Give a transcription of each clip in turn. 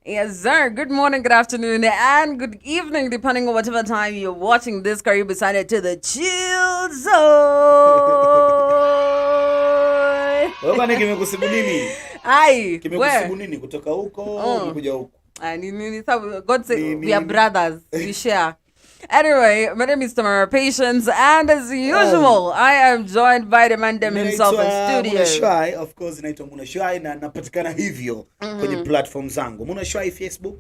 Yes, sir. Good morning, good afternoon, and good evening, depending on whatever time you're watching this. Karibu sana to the Chill Zone. Bwana kimekusibu nini? Ai, Kimekusibu nini kutoka huko umekuja huko? God say we are brothers. We share. Anyway, my name is Tamara Patience, and as usual, I am joined by the man himself in studio. Muna Shwai, of course, naitwa Muna Shwai na napatikana hivyo kwenye platform zangu. Muna Shwai Facebook,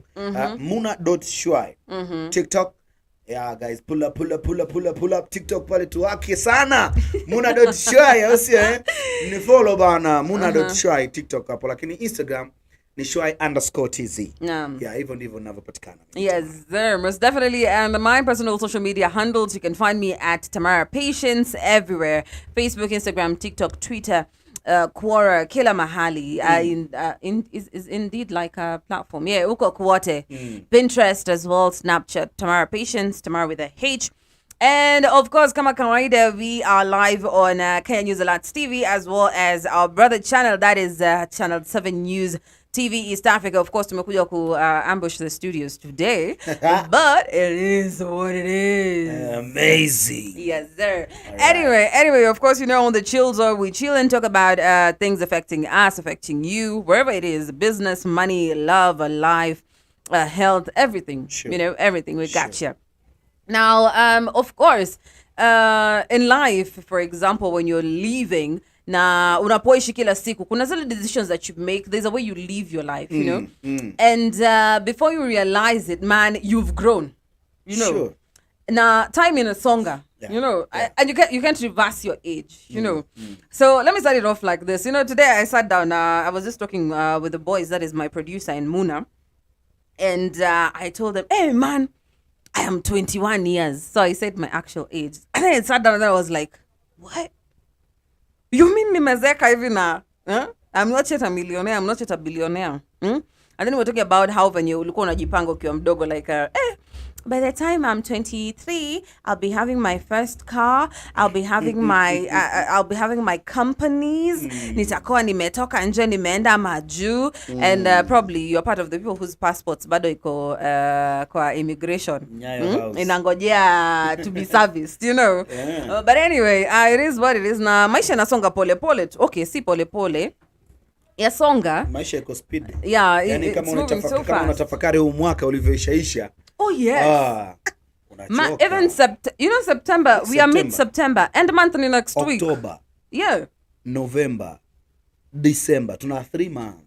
muna.shwai. TikTok, yeah guys, pull up TikTok pale tuwake sana. Muna.shwai, also ni follow bana muna.shwai TikTok hapo, lakini Instagram ni Shwai_TZ. Yeah, hivyo ndivyo ninavyopatikana. Yes, there most definitely. And my personal social media handles, you can find me at Tamara Patience everywhere: Facebook, Instagram, TikTok, Twitter, Quora, kila mahali. Is indeed like a platform. Yeah, uko kwote. Pinterest as well, Snapchat, Tamara Patience, Tamara with a H. And of course, kama kawaida, we are live on Kenya News Alerts TV, as well as our brother channel, that is Channel 7 News TV East Africa. Of course, tumekuja ku ambush the studios today, but it is what it is. Amazing. Yes, sir. Anyway, of course, on the Chill Zone, we chill and talk about things affecting us, affecting you, wherever it is: business, money, love, life, health, everything. Sure. Everything. We got you. Now, of course, in life, for example, when you're leaving, na unapoishi kila siku, kuna zile decisions that you make. There's a way you live your life, you know. And before you realize it, man, you've grown. Sure. Now, time in a songa, and you can't reverse your age, So let me start it off like this. Today I sat down. I was just talking with the boys. That is my producer and Muna, and I told them, "Hey, man, I am 21 years." So I said my actual age. And then I sat down and I was like, what? You mean nimezeka hivi na? I'm not yet a millionaire. I'm not yet a billionaire. And then we're talking about how venye ulikuwa unajipanga ukiwa mdogo, like, by the time I'm 23, I'll be having my first car. I'll be having my companies. Nitakuwa nimetoka nje, nimeenda majuu. And probably you're part of the people whose passports bado iko kwa immigration. Inangojea to be serviced, Yeah. But anyway, it is what it is. Na maisha nasonga pole pole. Okay, si pole pole. Yasonga. Maisha iko speed. Yeah, it's moving so fast. Kama unatafakari huu mwaka ulivyoishaisha. Oh yes. Even September, we are mid-September, end month ni next week. October. Yeah. November. December. Tuna 3 months.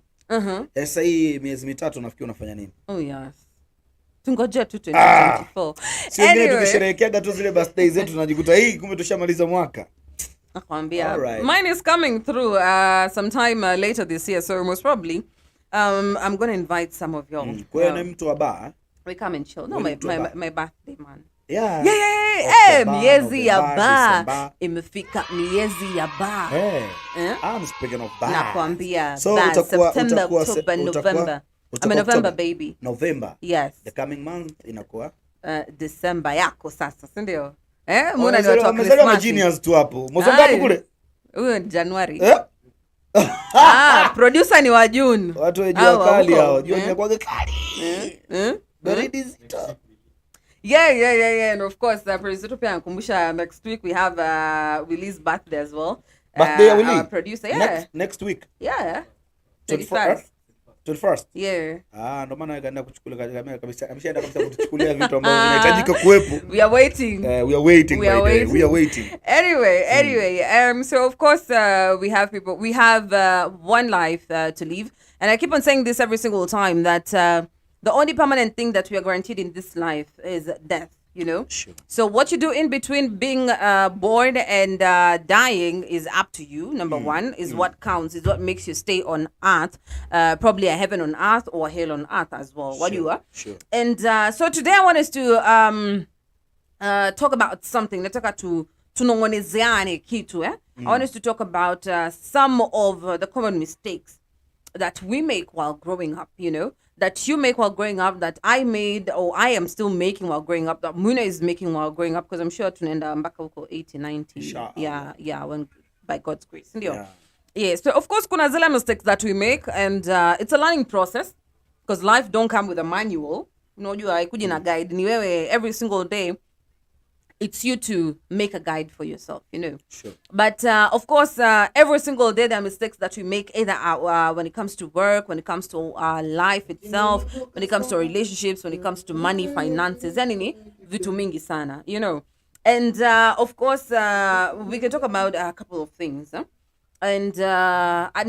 Sasa hii miezi mitatu nafikiri unafanya nini? Oh yes. Tungoje tu 2024. Anyway, tukisherehekea tu zile birthday zetu tunajikuta hii kumbe tushamaliza mwaka. Nakwambia. Mine is coming through sometime later this year, so most probably I'm going to invite some of y'all. Kwa ni mtu wa bar. We come and chill. No, my birthday, man. Yeah. Miezi ya bar. Imefika miezi ya bar. I'm speaking of bar. Nakwambia. So September, October, November. I'm a November baby. November. Yes. The coming month inakuwa December yako sasa, si ndio? Mbona ni watu wa Christmas. Mzee genius tu hapo. Mwezi ngapi kule? Huyo ni January. Producer ni wa June. Watu wa jua kali hao. Jua inakuwa kali. Baridi zito. Yeah. And of course, producer pia anakumbusha next week we have Willie's birthday as well. Birthday ya Willie? Producer, yeah. Next week? Yeah. 21st? Yeah. Ndo maana nikaenda kuchukulia kabisa. Ameshaenda kabisa kuchukulia vitu ambavyo vinahitajika kuwepo. We are waiting. We are waiting. Anyway, so of course we have one life to live, and I keep on saying this every single time that the only permanent thing that we are guaranteed in this life is death. Sure. So what you do in between being born and dying is up to you. Number one is what counts, is what makes you stay on earth, probably a heaven on earth or a hell on earth as well. What you are. Sure. And so today I want us to talk about something. Nataka tunongonezeane kitu. I want us to talk about some of the common mistakes that we make while growing up, that you make while growing up, that I made, or I am still making while growing up, that Muna is making while growing up, because I'm sure tunaenda mpaka huko 80, 90. Yeah, when by God's grace. Yeah. So of course kuna zile mistakes that we make, and it's a learning process. because life don't come with a manual. Unajua haikuji na guide, ni wewe every single day. It's you to make a guide for yourself, Sure. But of course, every single day there are mistakes that we make, either when it comes to work, when it comes to life itself, when it comes to relationships, when it comes to money, finances, yani vitu mingi sana, And of course, we can talk about a couple of things. And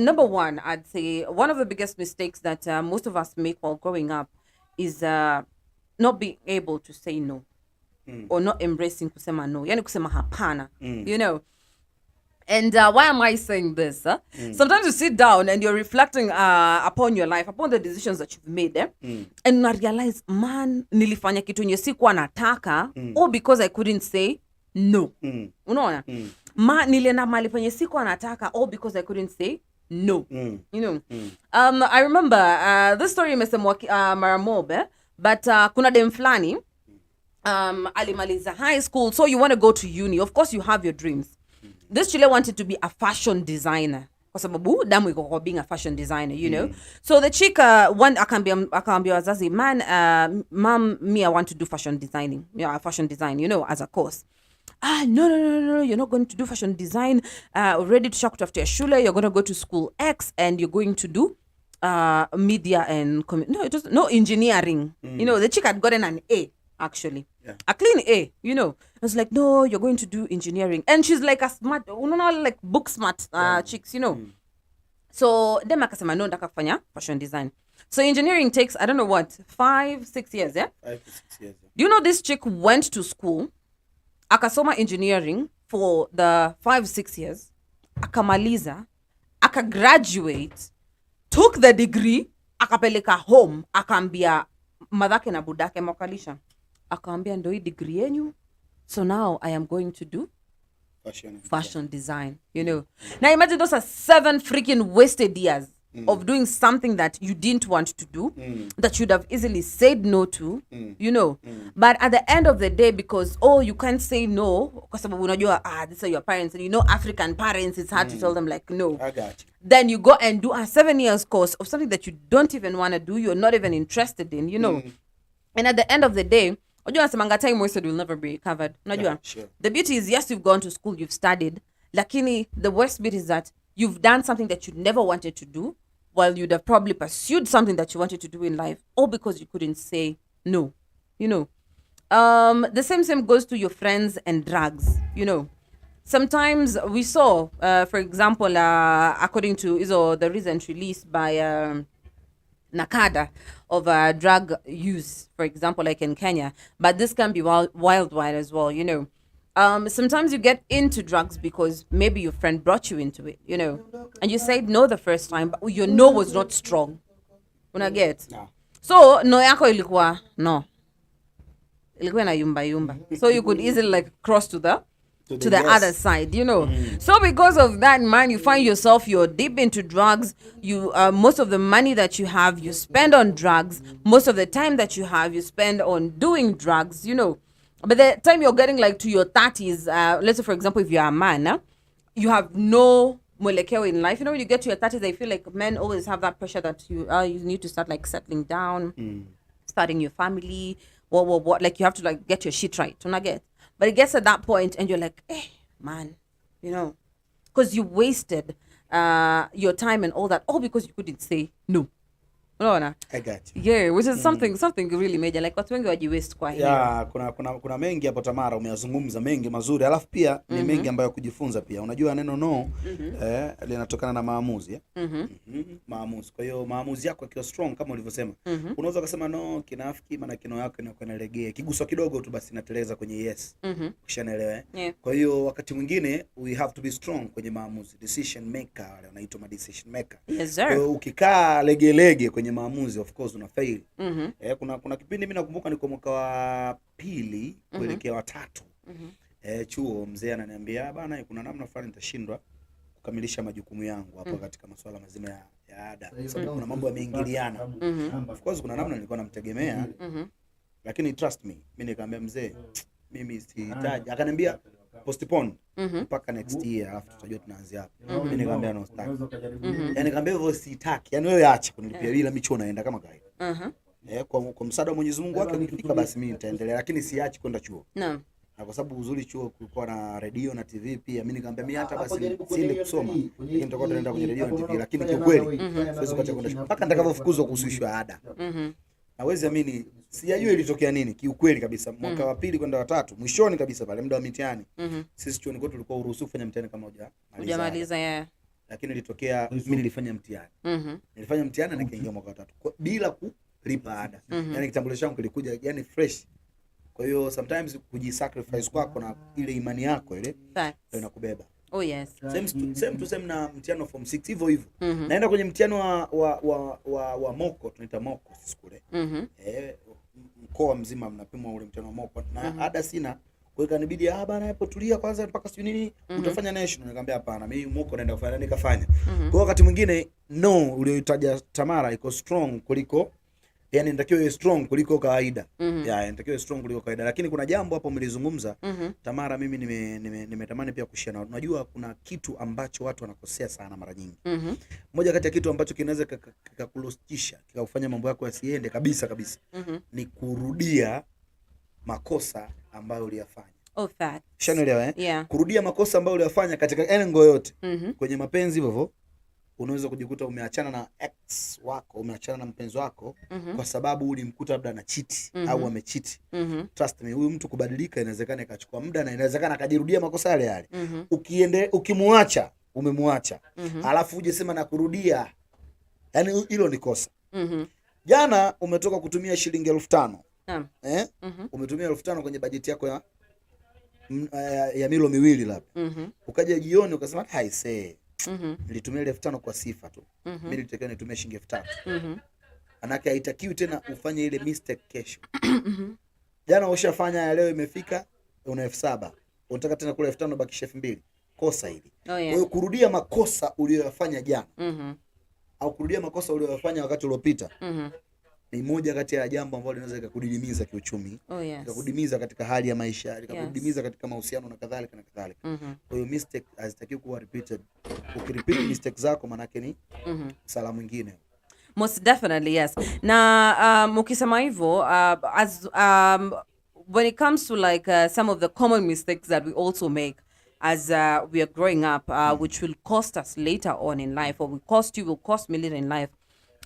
number one, I'd say one of the biggest mistakes that most of us make while growing up is not being able to say no. Or not embracing kusema no. Yani kusema hapana. And why am I saying this? Sometimes you sit down and you're reflecting upon your life, upon the decisions that you've made. And you realize, man, nilifanya kitu yenye sikuwa nataka, or because I couldn't say no. Unaona? Nilienda mahali penye sikuwa nataka, or because I couldn't say no. I remember this story imesemwa mara mob, but kuna dem flani alimaliza high school, so you want to go to uni. Of course you have your dreams. This chile wanted to be a fashion designer kwa sababu damu iko kwa being a fashion designer, So the chick akaambia wazazi, man, mom, me, I want to do fashion designing, fashion design, as a course. No, you're not going to do fashion design. Already tushakutafutia shule, you're going to go to school X and you're going to do media and no engineering. The chick had gotten an A. Actually, a clean A, I was like, no, you're going to do engineering. And she's like a smart, like book smart chicks, So dem akasema no, ndaka kufanya fashion design. So engineering takes, I don't know what, 5-6 years, 5 to 6 years. Do you know this chick went to school, akasoma engineering for the 5-6 years, akamaliza, akagraduate, took the degree, akapeleka home, akaambia madhake na budake mwakalisha. Akaambia ndo hii degree yenyu, so now I am going to do fashion design, Now imagine those are 7 freaking wasted years of doing something that you didn't want to do, that you'd have easily said no to, But at the end of the day, because, you can't say no, kwa sababu unajua, these are your parents, and African parents, it's hard to tell them like, no. I got you. Then you go and do a 7 years course of something that you don't even want to do, you're not even interested in, And at the end of the day, time wasted will never be recovered. Yeah, sure. The beauty is, yes, you've gone to school, you've studied. Lakini, the worst bit is that you've done something that you never wanted to do, while you'd have probably pursued something that you wanted to do in life, all because you couldn't say no. The same goes to your friends and drugs. Sometimes we saw, for example, according to the recent release by Nakada of drug use, for example, like in Kenya, but this can be worldwide as well, Sometimes you get into drugs because maybe your friend brought you into it, and you said no the first time, but your no was not strong. Unaget? No. So no yako ilikuwa no. Ilikuwa na yumba. So you could easily like cross to the other side, So because of that, man, you find yourself, you're deep into drugs. You most of the money that you have, you spend on drugs. Most of the time that you have, you spend on doing drugs, But the time you're getting like to your 30s, let's say for example, if you're a man, you have no mwelekeo in life. When you get to your 30s, I feel like men always have that pressure that you need to start like settling down, starting your family, what, like you have to like get your shit right. But it gets at that point and you're like, man, because you wasted your time and all that, all because you couldn't say no. Unaona? I got you. Yeah, which is something really major. Like watu wengi wajiwaste kwa hiyo. Yeah, kuna mengi hapo Tamara, umeyazungumza mengi mazuri. Alafu pia ni mengi ambayo kujifunza pia. Unajua neno no linatokana na maamuzi, maamuzi. Kwa hiyo maamuzi yako yakiwa strong kama ulivyosema, unaweza kusema no kinafiki, maana kino yako inakuwa inalegea. Kiguso kidogo tu basi inateleza kwenye yes. Ukishanaelewa. Yeah. Kwa hiyo wakati mwingine we have to be strong kwenye maamuzi. Decision maker, wanaitwa decision maker. Yes, sir. Kwa hiyo ukikaa legelege kwenye maamuzi, of course una fail. Kuna kipindi mimi nakumbuka niko mwaka wa 2 kuelekea wa 3. Chuo mzee ananiambia bana, kuna namna fulani nitashindwa kukamilisha majukumu yangu hapa katika masuala mazima ya ada. Sababu kuna mambo yameingiliana. Of course kuna namna nilikuwa namtegemea. Lakini trust me, mimi nikamwambia mzee, mimi sihitaji. Akaniambia postpone mpaka next year, alafu tutajua tunaanzia hapo. Mimi nikamwambia no start. Nikamwambia hivyo sitaki. Wewe acha kunilipia bila micho naenda kama kawaida. Kwa msaada wa Mwenyezi Mungu wake nikifika basi mimi nitaendelea, lakini siachi kwenda chuo. Naam. Na kwa sababu uzuri chuo kulikuwa na redio na TV pia, mimi nikamwambia mimi hata basi siende kusoma, lakini nitakuwa naenda kwenye redio na TV, lakini kiukweli siwezi kuacha kwenda shule mpaka nitakapofukuzwa kuhusu ada. Hawezi amini, sijajua ilitokea nini kiukweli kabisa. Mwaka wa pili kwenda wa tatu, mwishoni kabisa pale muda wa mitihani, sisi chuoni kwetu tulikuwa uruhusu kufanya mtihani kama hujamaliza. Lakini ilitokea mimi nilifanya mtihani. Nilifanya mtihani na nikaingia mwaka wa tatu bila kulipa ada. Yaani kitambulisho changu kilikuja yani fresh. Kwa hiyo sometimes kujisacrifice kwako na ile imani yako ile ndio inakubeba. Oh yes. Same na mtihani wa form 6 hivyo. Naenda kwenye mtihani wa moko, tunaita moko sisi kule. Mkoa mzima mnapimwa ule mtihani wa moko. Na ada sina. Kwa hiyo kanibidi bana hapo tulia kwanza mpaka sio nini utafanya national. Nikamwambia hapana, mimi moko naenda kufanya nikafanya. Kwa wakati mwingine no ulioitaja Tamara iko strong kuliko, yani inatakiwa iwe strong kuliko kawaida. Inatakiwa iwe strong kuliko kawaida, lakini kuna jambo hapo mlizungumza Tamara, mimi nimetamani pia kushare. Unajua kuna kitu ambacho watu wanakosea sana mara nyingi. Moja kati ya kitu ambacho kinaweza kikakulostisha kikafanya mambo yako yasiende kabisa ni kurudia makosa ambayo uliyafanya. Shanaelewa kurudia makosa ambayo uliyafanya katika engo yote. Kwenye mapenzi hivyo unaweza kujikuta umeachana na ex wako, umeachana na mpenzi wako kwa sababu ulimkuta labda na cheat au amecheat. Trust me, huyu mtu kubadilika inawezekana ikachukua muda na inawezekana akajirudia makosa yale yale. Ukimwacha, umemwacha. Alafu uje sema na kurudia. Yaani hilo ni kosa. Jana umetoka kutumia shilingi 1500. Umetumia 1500 kwenye bajeti yako ya milo miwili labda. Ukaja jioni ukasema haisee. Nilitumia 1500 kwa sifa tu. Mimi nilitakiwa nitumie shilingi 3000. Manake haitakiwi tena ufanye ile mistake kesho. Jana ushafanya, leo imefika una 7000. Unataka tena kula 5000 bakisha 2000. Kosa hili. Kwa hiyo kurudia makosa uliyoyafanya jana au kurudia makosa uliyoyafanya wakati uliopita ni moja kati ya jambo ambalo linaweza kukudidimiza kiuchumi, kukudidimiza katika hali ya maisha, kukudidimiza katika mahusiano na kadhalika na kadhalika. Kwa hiyo mistake hazitakiwi kuwa repeated. Ukirepeat mistake zako maana yake ni sala mwingine. Most definitely, yes. Na ukisema hivyo, as when it comes to like some of the common mistakes that we also make as we are growing up, which will cost us later on in life, or will cost me later in life,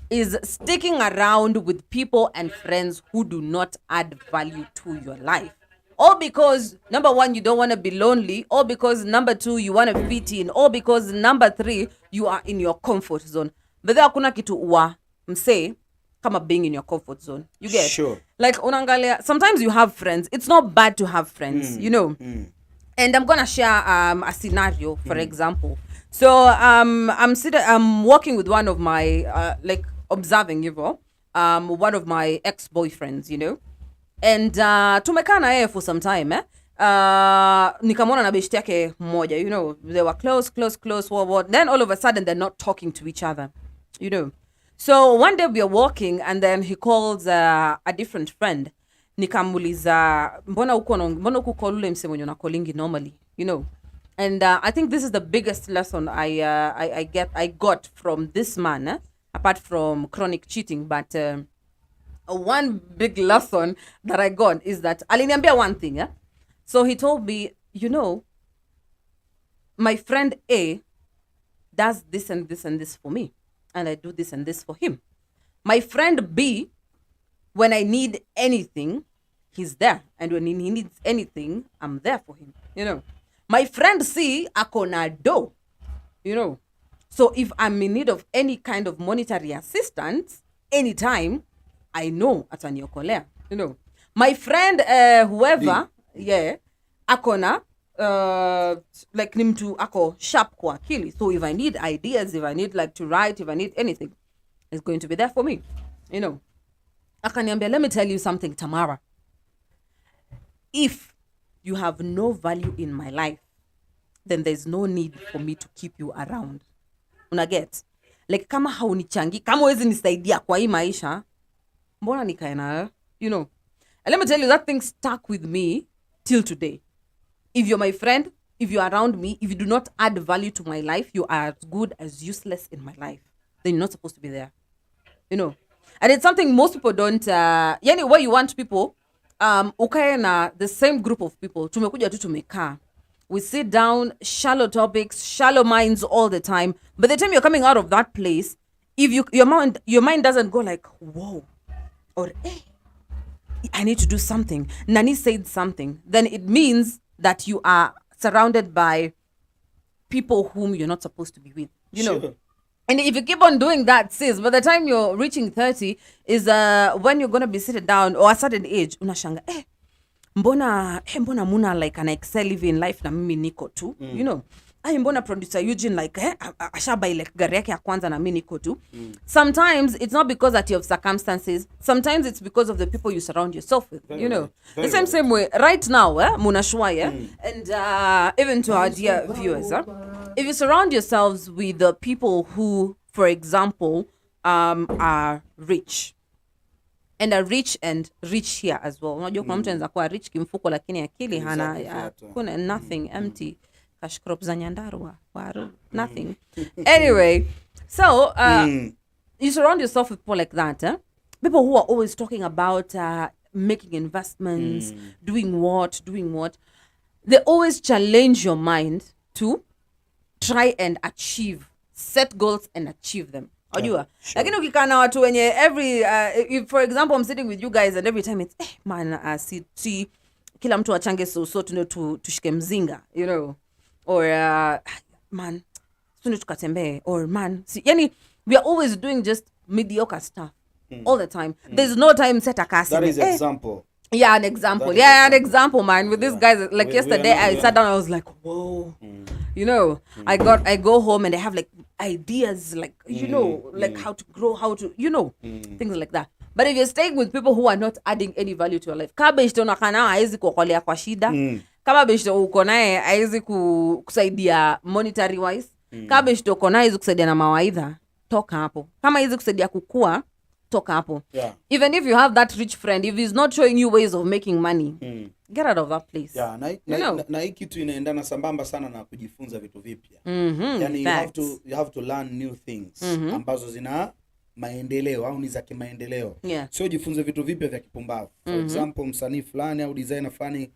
is sticking around with people and friends who do not add value to your life. Or because, number one, you don't want to be lonely, or because, number two, you want to fit in, or because, number three, you are in your comfort zone. But there hakuna kitu mse kama being in your comfort zone. You get? Sure. Like, unangalia, sometimes you have friends. It's not bad to have friends, you know. And I'm going to share a scenario, for example. So, I'm working with one of my, observing, one of my ex-boyfriends, you know. And tumekaa na yeye for some time, nikamwona na beshte yake mmoja, you know. They were close. Then all of a sudden, they're not talking to each other, you know. So, one day we are walking, and then he calls a different friend. Nikamuliza, mbona uko call ule mse mwenye unakolingi normally, you know. And I think this is the biggest lesson I got from this man, apart from chronic cheating. But one big lesson that I got is that aliniambia one thing. So he told me, you know, my friend A does this and this and this for me, and I do this and this for him. My friend B, when I need anything, he's there, and when he needs anything, I'm there for him, you know. My friend C, ako na do, you know. So if I'm in need of any kind of monetary assistance, anytime, I know ataniokolea, you know. My friend, whoever, ako na, like ni mtu ako sharp kwa akili. So if I need ideas, if I need like to write, if I need anything, it's going to be there for me, you know. Akaniambia, let me tell you something, Tamara. If you have no value in my life, then there's no need for me to keep you around. Unaget? Like, kama haunichangi, kama huwezi nisaidia kwa hii maisha, mbona nikae na, you know. And let me tell you, that thing stuck with me till today. If you're my friend, if you're around me, if you do not add value to my life, you are as good as useless in my life. Then you're not supposed to be there. You know. And it's something most people don't, yani where you want people, ukae na the same group of people, tumekuja tu tumekaa. We sit down, shallow topics, shallow minds all the time. By the time you're coming out of that place, if your mind doesn't go like, whoa, or I need to do something, Nani said something, then it means that you are surrounded by people whom you're not supposed to be with. You know? And if you keep on doing that, sis, by the time you're reaching 30 is when you're going to be sitting down or a certain age, unashanga, mbona Muna like an excel in life na mimi niko tu, you know. Mbona producer Eugene like ashabai like gari yake ya kwanza na mimi niko tu. Sometimes it's not because that you have circumstances. Sometimes it's because of the people you surround yourself with, you know. The same way right now, Muna Shwai, and even to our dear viewers, if you surround yourselves with the people who, for example, are rich, and are rich here as well. Unajua kuna mtu anaweza kuwa rich kimfuko lakini akili hana, kuna nothing, empty. Cash crop za Nyandarua, waru, nothing. Anyway, so you surround yourself with people like that, people who are always talking about making investments, doing what. They always challenge your mind to try and set goals and achieve them. Sure. Lakini ukikaa na watu wenye if for example I'm sitting with you guys and every time it's man see kila mtu achange so tushike mzinga, you know, or man tukatembee, or man yani we are always doing just mediocre stuff all the time. There's no time set a cast. That is example. Yeah, an example. Yeah, an example, man. With these guys, like yesterday, I sat down. I was like, whoa, you know. I go home and I have like ideas, like you know, like how to grow, how to, you know, things like that. But if you're staying with people who are not adding any value to your life, kama beshte unakana haizi kuokolea kwa shida, kama beshte uko naye haizi kusaidia monetary wise, kama beshte uko naye haizi kusaidia na mawaidha, toka hapo. Kama haizi kusaidia kukua, toka hapo. Yeah. Even if you have that rich friend, if he's not showing you ways of making money, get out of that place. Yeah, na hii kitu inaendana sambamba sana na kujifunza vitu vipya. Yani you have to learn new things ambazo zina maendeleo au ni za kimaendeleo. Yeah. Sio jifunze vitu vipya vya kipumbavu. For example, msanii fulani au designer fulani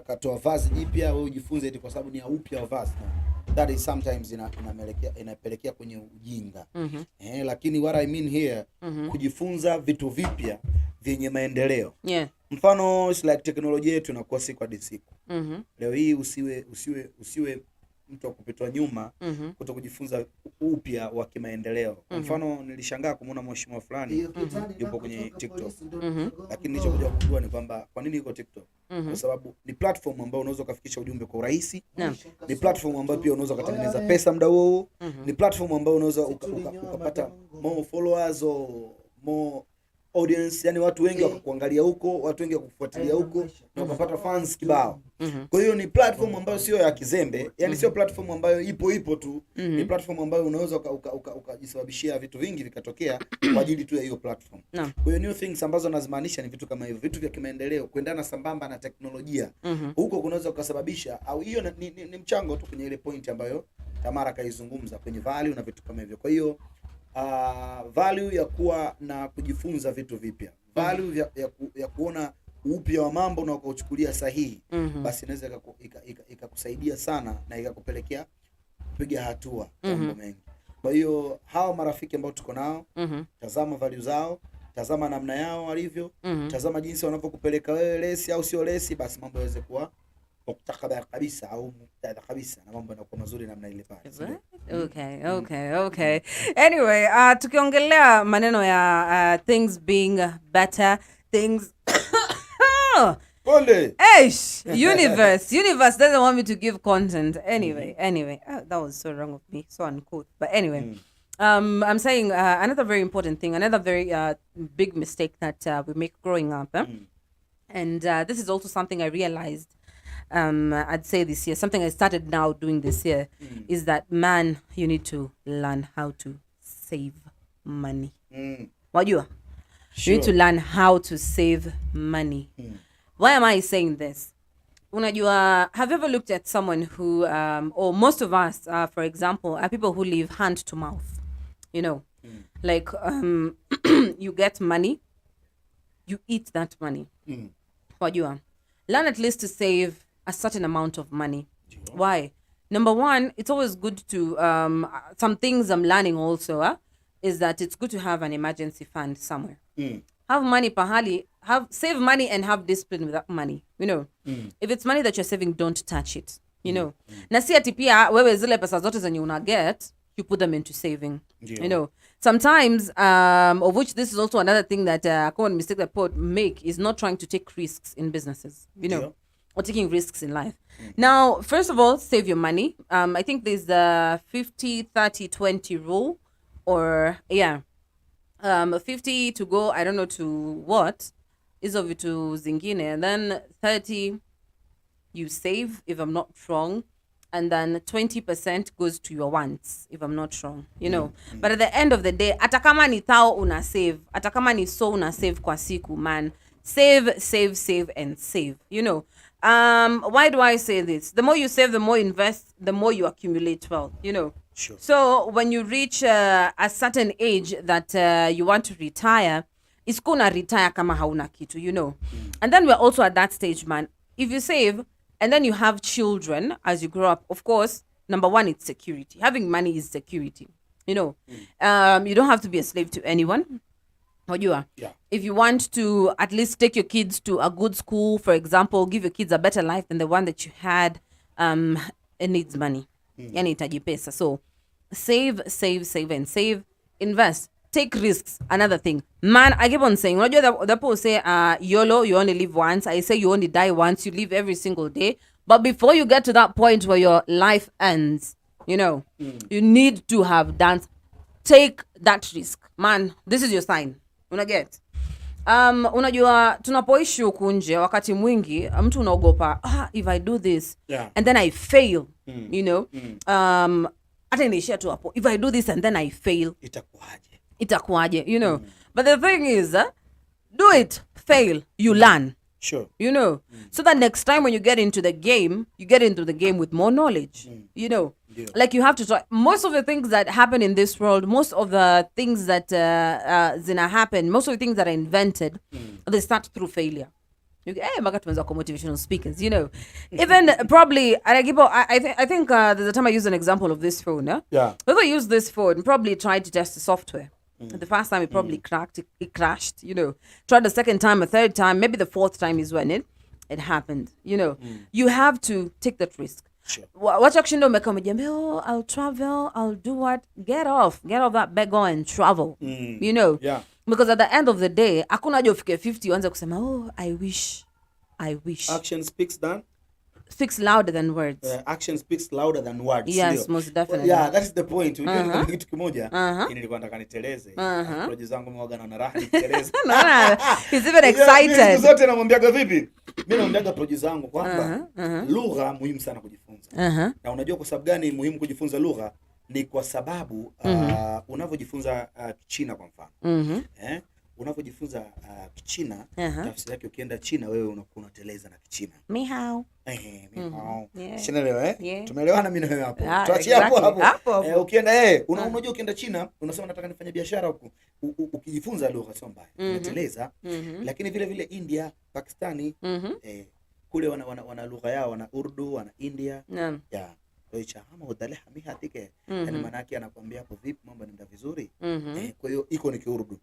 katoa vazi jipya, wewe ujifunze eti kwa sababu ni upya wa vazi. That is sometimes inapelekea kwenye ujinga. Lakini what I mean here, kujifunza vitu vipya vyenye maendeleo. Yeah. Mfano like teknolojia yetu inakuwa siku hadi siku. Leo hii usiwe mtu wa kupitwa nyuma kuto kujifunza upya wa kimaendeleo. Kwa mfano nilishangaa kumuona mheshimiwa fulani yupo kwenye TikTok. Lakini nilichokuja kujua ni kwamba kwa nini yuko TikTok? Kwa sababu ni platform ambayo unaweza kufikisha ujumbe kwa urahisi. Ni platform ambayo pia unaweza kutengeneza pesa muda huo. Ni platform ambayo unaweza ukapata more followers or more audience, yani watu wengi wakakuangalia huko, watu wengi wakakufuatilia huko na ukapata fans kibao. Kwa hiyo ni platform ambayo sio ya kizembe, yani sio platform ambayo ipo tu. Ni platform ambayo unaweza ukajisababishia vitu vingi vikatokea kwa ajili tu ya hiyo platform. Kwa hiyo new things ambazo nazimaanisha ni vitu kama hivyo, vitu vya kimaendeleo kuendana sambamba na teknolojia. Huko kunaweza kusababisha au hiyo ni mchango tu kwenye ile point ambayo Tamara kaizungumza kwenye value na vitu kama hivyo. Kwa hiyo value ya kuwa na kujifunza vitu vipya, value ya kuona upya wa mambo na ukauchukulia sahihi, basi inaweza ikakusaidia sana na ikakupelekea kupiga hatua mambo mengi. Kwa hiyo hao marafiki ambao tuko nao, tazama value zao, tazama namna yao walivyo, tazama jinsi wanavyokupeleka wewe lesi au sio lesi, basi mambo yaweze kuwa muktakaba kabisa au muktada kabisa na mambo yanakuwa mazuri namna ile pale. Okay. Anyway, tukiongelea maneno ya things being better, things universe doesn't want me to give content. Anyway, that was so wrong of me, so uncouth. But anyway, I'm saying another very important thing, another very big mistake that we make growing up, and this is also something I realized I'd say this year, something I started now doing this year, is that, man, you need to learn how to save money. Wajua? Sure. You need to learn how to save money. Why am I saying this? Unajua, have you ever looked at someone who, or most of us, for example, are people who live hand to mouth? You know, Like you get money, you eat that money. Wajua, learn at least to save a certain amount of money. Why? Number one, it's always good to some things I'm learning also is that it's good to have an emergency fund somewhere. Have money pahali, save money and have discipline with that money. If it's money that you're saving, don't touch it. Na si ati pia wewe zile pesa zote zenye una get, you put them into saving. Sometimes of which this is also another thing that a common mistake that people make is not trying to take risks in businesses. Or taking risks in life. Now, first of all, save your money. I think there's the 50-30-20 rule, or 50 to go, I don't know to what, is of it to zingine, and then 30 you save, if I'm not wrong, and then 20% goes to your wants, if I'm not wrong, But at the end of the day, atakama ni thao una save, atakama ni so una save kwa siku, man. Save, and save, Why do I say this? The more you save, the more you invest, the more you accumulate wealth, Sure. So when you reach a certain age that you want to retire, it's gonna retire kama hauna kitu, And then we're also at that stage, man. If you save and then you have children as you grow up, of course, number one, it's security. Having money is security, You don't have to be a slave to anyone. Yeah. If you want to at least take your kids to a good school, for example, give your kids a better life than the one that you had, it needs money. Yani itaji pesa. So save, and save. Invest. Take risks. Another thing. Man, I keep on saying, the people say, YOLO, you only live once. I say you only die once. You live every single day. But before you get to that point where your life ends, you need to have done. Take that risk. Man, this is your sign. Unaget. Unajua tunapoishi huku nje wakati mwingi mtu unaogopa if I do this and then I fail, hata inaishia tu hapo. If I do this and then I fail, itakuwaje, But the thing is, do it, fail, you learn. Sure. So that next time when you get into the game, you get into the game with more knowledge, Like you have to try. Most of the things that happen in this world, most of the things that happen, most of the things that are invented, they start through failure. Motivational speakers, Even probably, I think there's a time I used an example of this phone. Yeah. Whoever used this phone probably tried to test the software. The first time it probably cracked, it crashed, Tried the second time, a third time, maybe the fourth time is when it happened, You have to take that risk. Sure. What action do make I'll travel, I'll do what? Get off that beggar and travel. Yeah. Because at the end of the day, hakuna haja ufike 50 uanze kusema I wish. Action speaks louder than words. Action speaks louder than words. Yes, most definitely. Yeah, that is the point. Unajua kitu kimoja, nilikuwa nataka niteleze. Project zangu mwaga na raha niteleze. He's even excited. Zote namwambiaga vipi? Mimi naambiaga project zangu kwamba lugha muhimu sana kujifunza. Na unajua kwa sababu gani muhimu kujifunza lugha? Ni kwa sababu unavyojifunza Kichina kwa mfano. Unavyojifunza Kichina, tafsiri yake ukienda China wewe unakuwa unateleza na Kichina. Ni hao. Tumeelewa Tumeelewana mimi na wewe hapo. Tuachie hapo. Ukienda unajua ukienda China unasema nataka nifanye biashara huko. Ukijifunza lugha sio mbaya. Unateleza. Lakini vile vile India, Pakistani, kule wana lugha yao, wana Urdu, wana India. Yeah. Yani manake anakuambia hapo vipi mambo yanaenda vizuri. Kwa hiyo iko ni Kiurdu.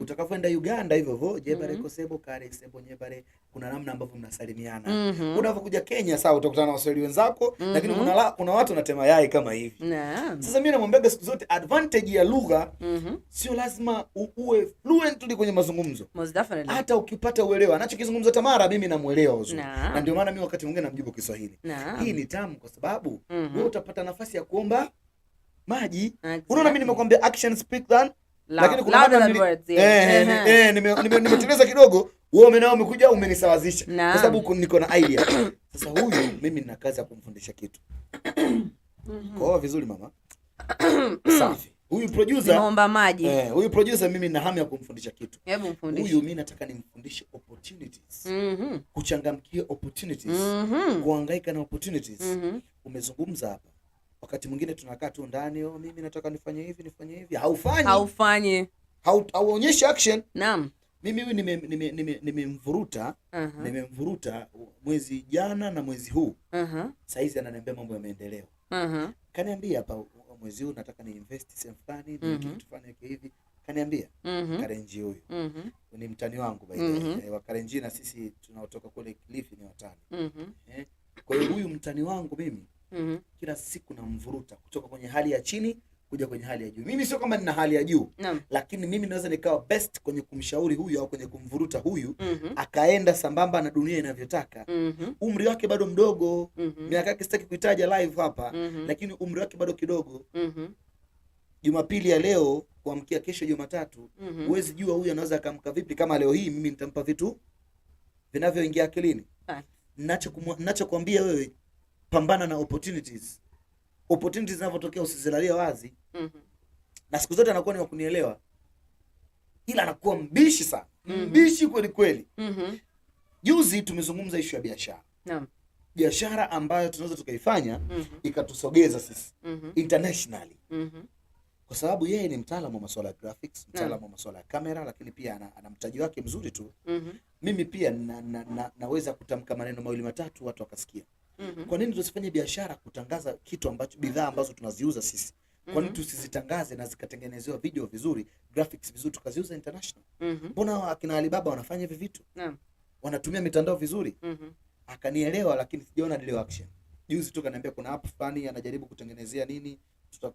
Utakapoenda Uganda hivyo jebare kosebo kare sebo nyebare, kuna namna ambavyo mnasalimiana. Unapokuja Kenya sawa utakutana na Waswahili wenzako, lakini kuna watu wanatema yai kama hivi. Sasa mimi namwambia siku zote advantage ya lugha sio lazima uwe fluent kwenye mazungumzo. Most definitely. Hata ukipata uelewa anachokizungumza Tamara mimi namuelewa uzuri. Na ndio maana mimi wakati mwingine namjibu Kiswahili. Hii ni tamu kwa sababu wewe utapata nafasi ya kuomba maji. Exactly. Unaona mimi nimekwambia action speak than lakini kuna words. Nimeteleza kidogo, wewe nao umekuja umenisawazisha kwa sababu niko na idea. Sasa huyu mimi nina kazi ya kumfundisha kitu. Kwa vizuri mama. Safi. Huyu producer naomba maji. Huyu producer mimi nina hamu ya kumfundisha kitu. Hebu mfundishe. Huyu mimi nataka nimfundishe opportunities. Kuchangamkia opportunities. Kuhangaika na opportunities. Umezungumza hapa. Wakati mwingine tunakaa tu ndani, mimi nataka nifanye hivi. Haufanyi. Hauonyeshi action. Naam. Mimi huyu nimemvuruta mwezi jana na mwezi huu. Saizi ananiambia mambo ya maendeleo. Kaniambia hapa mwezi huu nataka ni invest sehemu fulani, kitu fulani hivi. Kaniambia Karenji huyu. Ni mtani wangu wa Karenji, na sisi tunaotoka kule Kilifi ni watani. Kwa hiyo huyu mtani wangu mimi kila siku namvuruta kutoka kwenye hali ya chini kuja kwenye hali ya juu. Mimi sio kama nina hali ya juu, lakini mimi naweza nikawa best kwenye kumshauri huyu au kwenye kumvuruta huyu akaenda sambamba na dunia inavyotaka. Umri wake bado mdogo, miaka yake sitaki kuitaja live hapa, lakini umri wake bado kidogo. Jumapili ya leo kuamkia kesho Jumatatu, huwezi jua huyu anaweza akamka vipi. Kama leo hii mimi nitampa vitu vinavyoingia akilini. Ninachokuambia wewe, pambana na opportunities zinavyotokea, usizilalie wazi. Na siku zote anakuwa ni wa kunielewa, ila anakuwa mbishi sana. Mbishi kweli kweli. Juzi tumezungumza issue ya biashara. Biashara ambayo tunaweza tukaifanya ikatusogeza sisi internationally. Kwa sababu yeye ni mtaalamu wa masuala ya graphics, mtaalamu wa masuala ya kamera, lakini pia ana mtaji wake mzuri tu. Mimi pia naweza kutamka maneno mawili matatu watu wakasikia. Kwa nini tusifanye biashara kutangaza kitu ambacho, bidhaa ambazo tunaziuza sisi? Kwa nini tusizitangaze na zikatengenezewa video vizuri, graphics vizuri, tukaziuza international? Mbona akina Alibaba wanafanya hivi vitu? Wanatumia mitandao vizuri. Akanielewa, lakini sijaona ile action. Juzi tu kaniambia kuna app fulani anajaribu kutengenezea nini,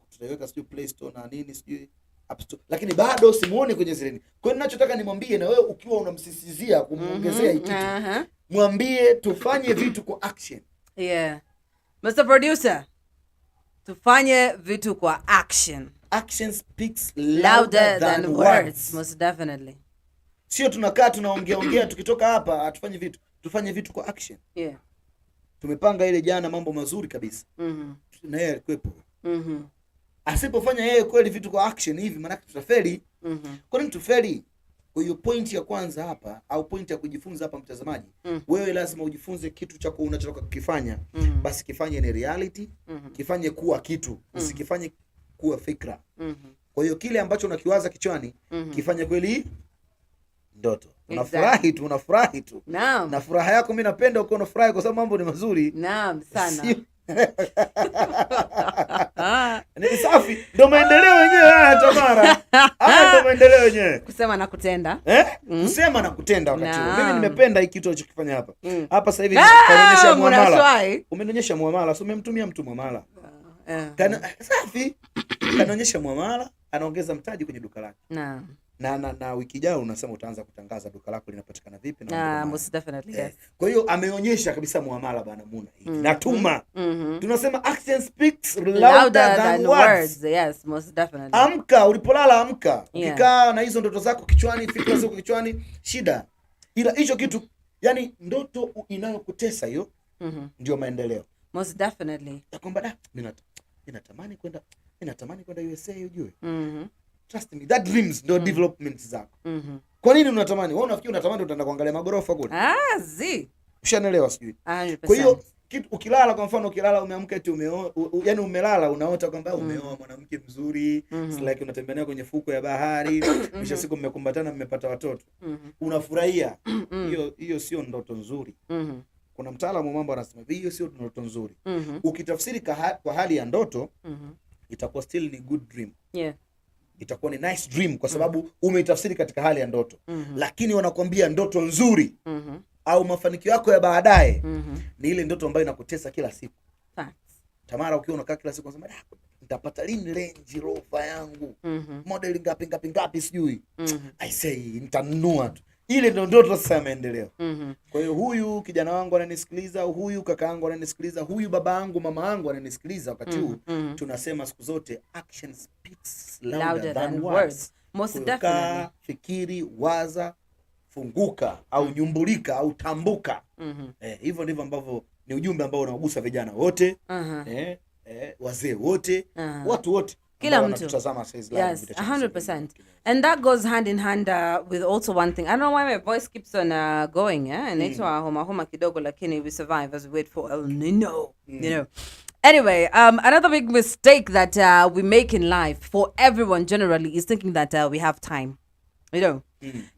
tutaiweka sio Play Store na nini sio App Store, lakini bado simuone kwenye zile. Kwa hiyo ninachotaka nimwambie, na wewe ukiwa unamsisizia kumuongezea hiki kitu, mwambie tufanye vitu kwa action. Mr. Producer, tufanye vitu kwa action. Action speaks louder than words. Most definitely. Sio tunakaa tunaongea tukitoka hapa hatufanye vitu. Tufanye vitu kwa action. Tumepanga ile jana mambo mazuri kabisa. Na yeye alikuwepo. Asipofanya yeye kweli vitu kwa action hivi, maana tutafeli. Kwa nini tufeli? Kwa hiyo point ya kwanza hapa, au point ya kujifunza hapa mtazamaji, wewe lazima ujifunze kitu chako unachotaka kukifanya. Basi kifanye ni reality, kifanye kuwa kitu, usikifanye kuwa fikra. Kwa hiyo kile ambacho unakiwaza kichwani, kifanye kweli ndoto. Unafurahi tu. Naam. Na furaha yako mimi napenda uko unafurahi kwa sababu mambo ni mazuri. Naam, sana. Ni safi. Ndio maendeleo yenyewe haya Tamara. Ndio maendeleo yenyewe. Kusema na kutenda. Kusema na kutenda wakati huo. Mimi nimependa hiki kitu unachokifanya hapa. Hapa sasa hivi kaonyesha muamala. Umenionyesha muamala, so umemtumia mtu muamala. Safi. Kanaonyesha muamala, anaongeza mtaji kwenye duka lake. Naam. Na wiki ijayo unasema utaanza kutangaza duka lako linapatikana vipi na most definitely yes. Kwa hiyo ameonyesha kabisa muamala bana Muna hiki. Natuma. Tunasema action speaks louder than words. Yes, most definitely. Amka, ulipolala amka. Ukikaa na hizo ndoto zako kichwani, fikra zako kichwani, shida. Ila hicho kitu, yani ndoto inayokutesa hiyo ndio maendeleo. Most definitely. Kwamba ninatamani kwenda USA ujue. Trust me, that dreams no development zako. Kwa nini unatamani? Wewe unafikiri unatamani utaenda kuangalia magorofa kule? Ushanielewa sijui. 100%. Kwa hiyo ukilala, kwa mfano ukilala umeamka eti yani umelala unaota kwamba umeoa mwanamke mzuri, it's like unatembea naye kwenye fuko ya bahari, kisha siku mmekumbatana mmepata watoto. Unafurahia. Hiyo sio ndoto nzuri. Kuna mtaalamu mambo anasema hiyo sio ndoto nzuri. Ukitafsiri kwa hali ya ndoto, itakuwa still ni good dream. Itakuwa ni nice dream kwa sababu umeitafsiri katika hali ya ndoto. Lakini wanakuambia ndoto nzuri au mafanikio yako ya baadaye ni ile ndoto ambayo inakutesa kila siku. Tamara, ukiwa unakaa kila siku unasema nitapata lini Range Rover yangu? Model ngapi sijui. I say nitanunua tu. Ile ndio ndoto sasa ya maendeleo. Kwa hiyo huyu kijana wangu ananisikiliza, huyu kaka yangu ananisikiliza, huyu baba yangu, mama yangu ananisikiliza wakati huu. Tunasema siku zote action speaks louder than words. Most definitely. Fikiri, waza, funguka au nyumbulika au tambuka. Hivyo ndivyo ambavyo ni ujumbe ambao unagusa vijana wote, wazee wote, watu wote. Kila mtu. Yes, 100%. And that goes hand in hand with also one thing. I don't know why my voice keeps on going, inaitwa homa kidogo, lakini we survive as we wait for El Nino, you know. Anyway, another big mistake that we make in life for everyone generally is thinking that we have time. You know,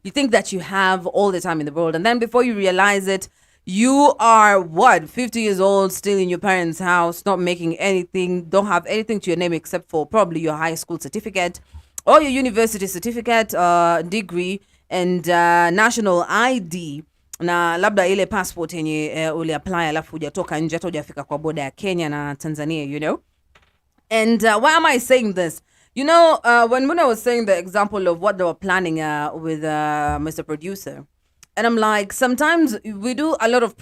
you think that you have all the time in the world, and then before you realize it, you are 50 years old, still in your parents' house, not making anything, don't have anything to your name except for probably your high school certificate or your university certificate, degree, and national ID. Na labda ile passport yenye uli apply alafu hujatoka nje hata hujafika kwa border ya Kenya na Tanzania, you know. And why am I saying this? You know, when Muna was saying the example of what they were planning with Mr. Producer, and I'm like, sometimes we do a lot of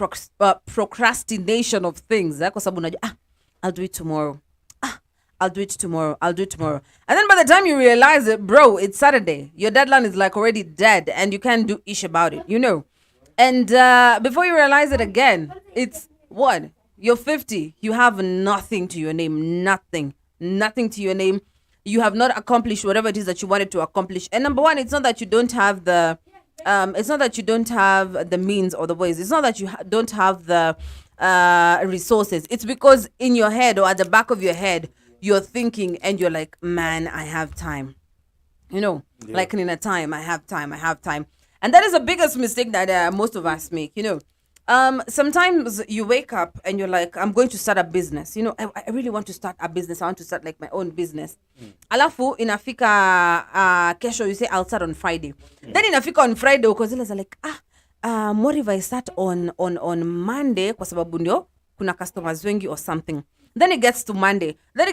procrastination of things. Kwa sababu unajua, I'll do it tomorrow. I'll do it tomorrow. I'll do it tomorrow. And then by the time you realize it, bro, it's Saturday. Your deadline is like already dead and you can't do ish about it, you know. And before you realize it again, it's what? You're 50. You have nothing to your name. Nothing to your name. You have not accomplished whatever it is that you wanted to accomplish. And number one, it's not that you don't have the means or the ways. It's not that you don't have the resources. It's because in your head or at the back of your head, you're thinking and you're like, man, I have time. You know, like in a time, I have time. And that is the biggest mistake that most of us make, you know. Sometimes you wake up and you're like, I'm going to start a business. You know, I really want to start a business. I want to start like my own business. Alafu, inafika kesho, you say, I'll start on Friday. Then inafika on Friday, because are like, what if I start on Monday, kwa sababu ndio kuna customers wengi or something. Then it gets to Monday. You're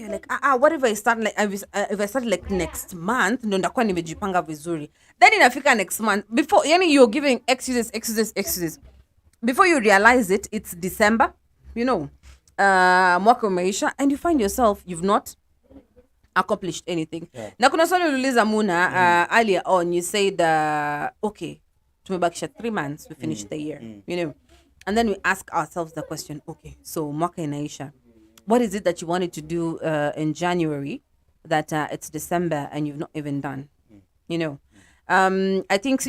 like, what if I start like if I start like next month, ndo ndakuwa nimejipanga vizuri. Then inafika next month. Before, yani you're giving excuses. Before you realize it, it's December, you know, mwaka umeisha, and you find yourself, you've not accomplished anything. Yeah. Na kuna swali uliuliza Muna earlier on, you said, okay, tumebakisha 3 months, we finished the year, you know. And then we ask ourselves the question, okay, so mwaka inaisha. What is it that you wanted to do in January that it's December and you've not even done, you know? I think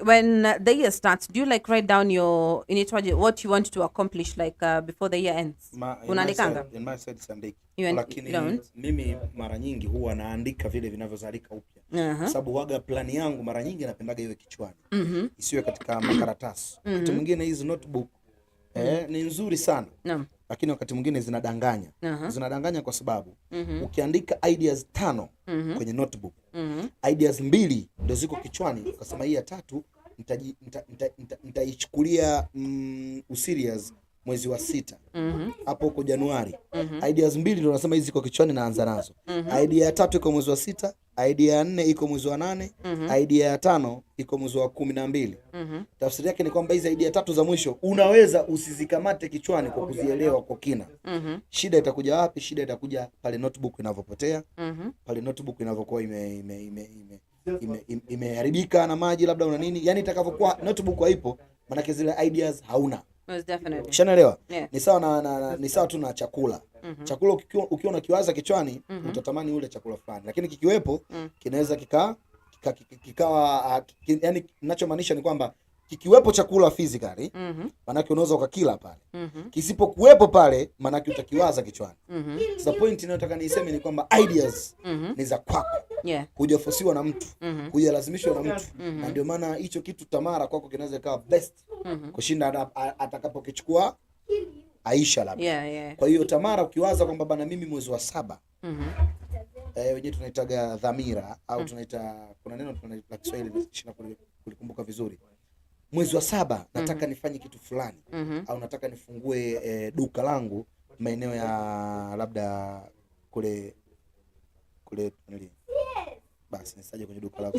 when the year starts, do you like write down what you want to accomplish like before the year ends? Unaandikanga? In my side siandiki. Lakini mimi mara nyingi huwa naandika vile vinavyozalika upya. Sababu waga plani yangu mara nyingi napendaga iwe kichwani. Isiwe katika makaratasi. Wakati mwingine hizi notebook ni nzuri sana. Lakini wakati mwingine zinadanganya. Zinadanganya kwa sababu ukiandika ideas 5 kwenye notebook, ideas 2 ndio ziko kichwani, ukasema hii ya 3 nitaichukulia userious mwezi wa 6 hapo huko Januari. Ideas 2 ndio nasema hizi ziko kichwani, naanza nazo. Idea ya 3 iko mwezi wa 6, idea ya 4 iko mwezi wa 8, idea ya 5 iko mwezi wa 12. Tafsiri yake ni kwamba hizi idea 3 za mwisho unaweza usizikamate kichwani kwa kuzielewa kwa kina. Shida itakuja wapi? Shida itakuja pale notebook inavyopotea, pale notebook inavyokuwa imeharibika na maji labda una nini. Yani itakavyokuwa notebook haipo, maana zile ideas hauna. Most definitely. Shanaelewa? Yeah. Ni sawa tu na chakula. Chakula ukiwa unakiwaza kichwani, utatamani ule chakula fulani. Lakini kikiwepo, kinaweza kikawa yani ninachomaanisha ni kwamba kikiwepo chakula physically, maana unaweza ukakila pale. Kisipokuwepo pale, maana utakiwaza kichwani. The point ninayotaka niseme ni kwamba ideas ni za kwako. Yeah. Hujafosiwa na mtu, hujalazimishwa na mtu. Na ndio maana hicho kitu Tamara kwako kinaweza kuwa best kushinda atakapokichukua Aisha labda. Yeah. Kwa hiyo Tamara ukiwaza kwamba bana mimi mwezi wa 7 wenyewe tunaitaga dhamira au tunaita kuna neno la Kiswahili nishinda kulikumbuka vizuri. Mwezi wa 7 nataka nifanye kitu fulani au nataka nifungue duka langu maeneo ya labda kule basi nisaje kwenye duka lako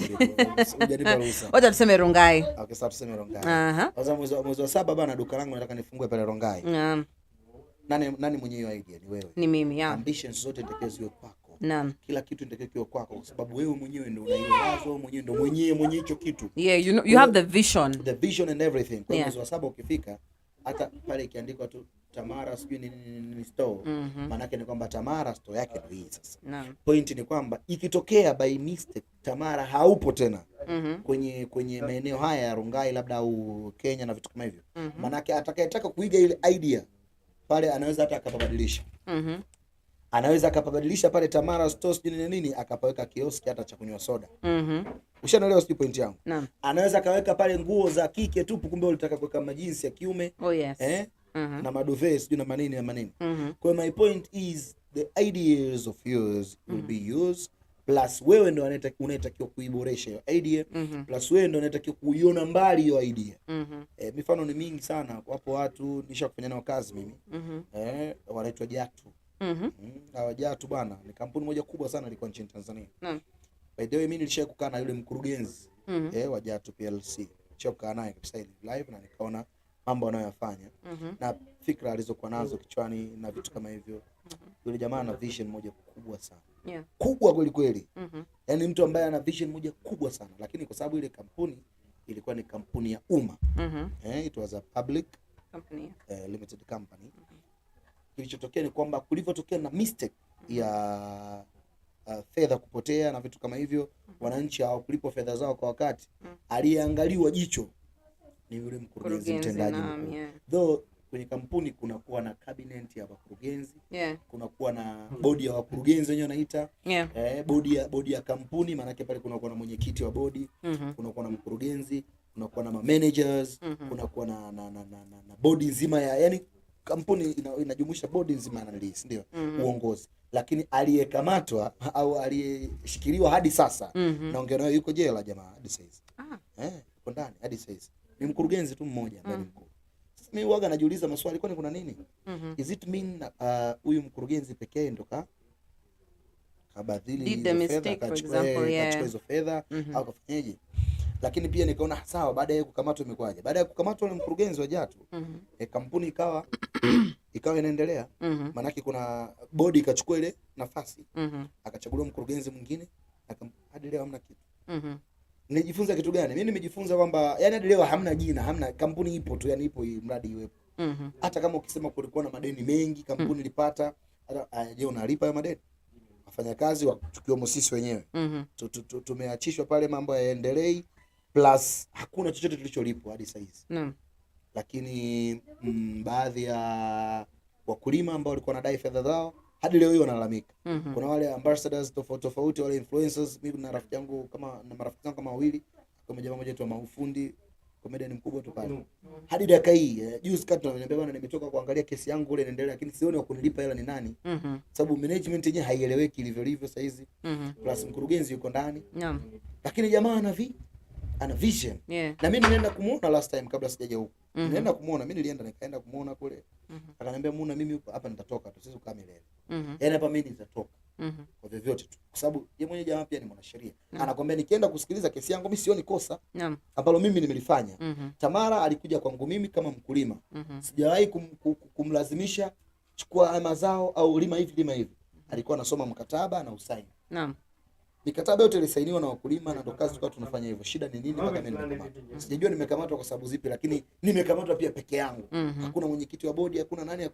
hujanipa ruhusa. Wacha tuseme Rongai. Okay, sasa tuseme Rongai. Sasa mwezi wa 7 bana duka langu nataka nifungue pale Rongai. Nani mwenye hiyo idea? Ni wewe. Ni mimi, yeah. Ambitions zote ndio ziwe kwako. Naam. Kila kitu ndio kiwe kwako kwa sababu wewe mwenyewe ndio una hiyo wazo, mwenyewe ndio mwenye hicho kitu. Yeah, you have the vision. The vision and everything. Kwa mwezi wa 7 ukifika, hata pale ikiandikwa tu Tamara sijui ni store, maana yake ni kwamba Tamara store yake ndio hii sasa. Naam. Point ni kwamba ikitokea by mistake Tamara haupo tena kwenye maeneo haya ya Rongai labda au Kenya na vitu kama hivyo, maana yake atakayetaka kuiga ile idea pale anaweza hata akapabadilisha. Anaweza akapabadilisha pale Tamara Stores nini akapaweka kioski hata cha kunywa soda. Ushanaelewa sio point yangu? Naam. Anaweza akaweka pale nguo za kike tu, kumbe ulitaka kuweka majinsi ya kiume. Oh yes. Na madove sio na manini. Kwa my point is the ideas of yours will be yours, plus wewe ndo unatakiwa kuiboresha hiyo idea, plus wewe ndo unatakiwa kuiona mbali hiyo idea. Mifano ni mingi sana. Wapo watu nishakufanya nao kazi mimi. Wanaitwa Jatu. Hawa Jatu bwana ni kampuni moja kubwa sana ilikuwa nchini Tanzania. By the way mimi nilishawahi kukaa na yule mkurugenzi wa Jatu PLC. Nilishawahi kukaa naye kabisa live na nikaona mambo anayoyafanya na fikra alizokuwa nazo kichwani na vitu kama hivyo. Yule jamaa ana vision moja kubwa sana. Kubwa kweli kweli. Yaani mtu ambaye ana vision moja kubwa sana, lakini kwa sababu ile kampuni ilikuwa ni kampuni ya umma. It was a public company, limited company. Kilichotokea ni kwamba kulivyotokea na mistake ya fedha kupotea na vitu kama hivyo, wananchi hawakulipwa fedha zao kwa wakati, aliyeangaliwa jicho ni yule mkurugenzi mtendaji. Though kwenye kampuni kuna kuwa na cabinet ya wakurugenzi, kuna kuwa na bodi ya wakurugenzi wenyewe wanaita, bodi ya kampuni, maana yake pale kuna kuwa na mwenyekiti wa bodi, kuna kuwa na mkurugenzi, kuna kuwa na managers, kuna kuwa na bodi nzima ya, yani kampuni inajumuisha bodi nzima na list, ndio uongozi. Lakini aliyekamatwa au aliyeshikiliwa hadi sasa, naongea nayo yuko jela jamaa hadi sasa. Yuko ndani hadi sasa. Ni mkurugenzi tu mmoja ndani mkuu. Sasa mimi huaga najiuliza maswali, kwani kuna nini? Is it mean huyu mkurugenzi pekee ndo kabadhili fedha, akachukua hizo fedha au kafanyaje? Lakini pia nikaona sawa, baada ya kukamatwa imekwaje? Baada ya kukamatwa yule mkurugenzi wa Jatu, kampuni ikawa inaendelea. Maana yake kuna bodi ikachukua ile nafasi, akachaguliwa mkurugenzi mwingine, hadi leo hamna kitu. Nimejifunza kitu gani? Mimi nimejifunza kwamba yani hadi leo hamna jina, hamna, kampuni ipo tu, yani ipo mradi iwepo. Hata kama ukisema kulikuwa na madeni mengi kampuni ilipata, je, unalipa hayo madeni? Wafanyakazi tukiwemo sisi wenyewe tumeachishwa pale, mambo yaendelee, plus hakuna chochote tulicholipwa hadi sasa hizi. Lakini baadhi ya wakulima ambao walikuwa wanadai fedha zao hadi leo hiyo wanalalamika. Kuna wale ambassadors tofauti, wale influencers. Mimi na rafiki yangu na marafiki zangu kama wawili, kama jamaa mmoja tu maufundi comedian mkubwa tu pale. Hadi dakika hii juzi kati ananiambia bwana, nimetoka kuangalia kesi yangu ile inaendelea, lakini sioni wa kunilipa hela ni nani. Sababu management yenyewe haieleweki ilivyo sasa hizi. Plus mkurugenzi yuko ndani. Lakini jamaa ana vision. Na mimi nilienda kumuona last time kabla sijaja huko. Nilienda kumuona, mimi nikaenda kumuona kule. Akaniambia Muna, mimi hapa nitatoka tu, sisi ukaa milele. Yaani hapa mimi nitatoka. Kwa vyovyote tu. Kwa sababu yeye mwenyewe jamaa pia ni mwanasheria. Anakuambia nikienda kusikiliza kesi yangu mimi sioni kosa ambalo mimi nimelifanya. Tamara alikuja kwangu mimi kama mkulima. Sijawahi kumlazimisha chukua mazao au lima hivi. Alikuwa anasoma mkataba na usaini. Mikataba yote ilisainiwa na wakulima na ndo kazi tulikuwa tunafanya hivyo. Shida ni nini mpaka mimi nimekamatwa? Sijajua nimekamatwa kwa sababu zipi, lakini nimekamatwa pia peke yangu. Hakuna mwenyekiti wa bodi, hakuna nani.